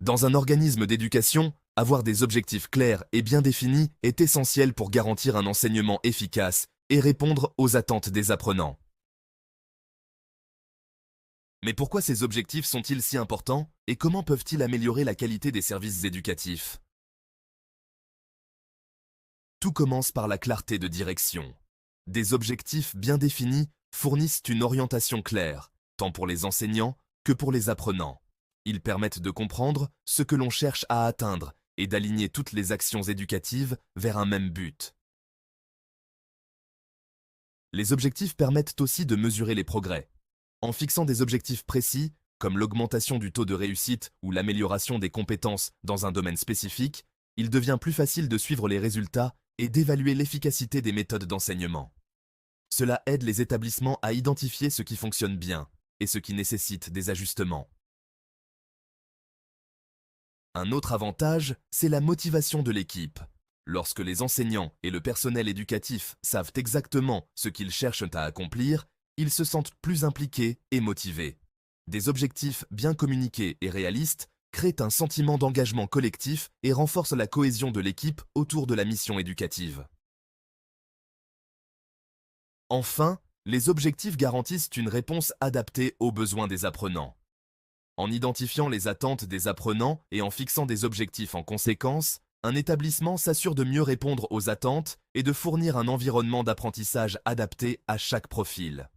Dans un organisme d'éducation, avoir des objectifs clairs et bien définis est essentiel pour garantir un enseignement efficace et répondre aux attentes des apprenants. Mais pourquoi ces objectifs sont-ils si importants et comment peuvent-ils améliorer la qualité des services éducatifs? Tout commence par la clarté de direction. Des objectifs bien définis fournissent une orientation claire, tant pour les enseignants que pour les apprenants. Ils permettent de comprendre ce que l'on cherche à atteindre et d'aligner toutes les actions éducatives vers un même but. Les objectifs permettent aussi de mesurer les progrès. En fixant des objectifs précis, comme l'augmentation du taux de réussite ou l'amélioration des compétences dans un domaine spécifique, il devient plus facile de suivre les résultats et d'évaluer l'efficacité des méthodes d'enseignement. Cela aide les établissements à identifier ce qui fonctionne bien et ce qui nécessite des ajustements. Un autre avantage, c'est la motivation de l'équipe. Lorsque les enseignants et le personnel éducatif savent exactement ce qu'ils cherchent à accomplir, ils se sentent plus impliqués et motivés. Des objectifs bien communiqués et réalistes créent un sentiment d'engagement collectif et renforcent la cohésion de l'équipe autour de la mission éducative. Enfin, les objectifs garantissent une réponse adaptée aux besoins des apprenants. En identifiant les attentes des apprenants et en fixant des objectifs en conséquence, un établissement s'assure de mieux répondre aux attentes et de fournir un environnement d'apprentissage adapté à chaque profil.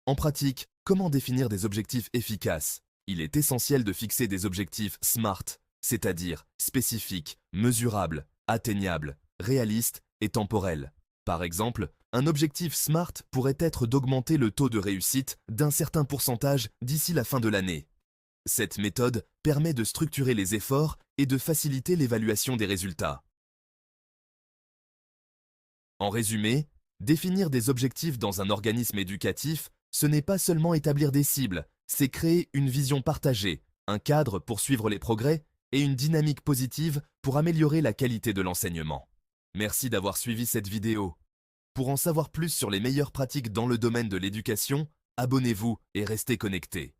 En pratique, comment définir des objectifs efficaces? Il est essentiel de fixer des objectifs SMART, c'est-à-dire spécifiques, mesurables, atteignables, réalistes et temporels. Par exemple, un objectif SMART pourrait être d'augmenter le taux de réussite d'un certain pourcentage d'ici la fin de l'année. Cette méthode permet de structurer les efforts et de faciliter l'évaluation des résultats. En résumé, définir des objectifs dans un organisme éducatif, ce n'est pas seulement établir des cibles, c'est créer une vision partagée, un cadre pour suivre les progrès et une dynamique positive pour améliorer la qualité de l'enseignement. Merci d'avoir suivi cette vidéo. Pour en savoir plus sur les meilleures pratiques dans le domaine de l'éducation, abonnez-vous et restez connectés.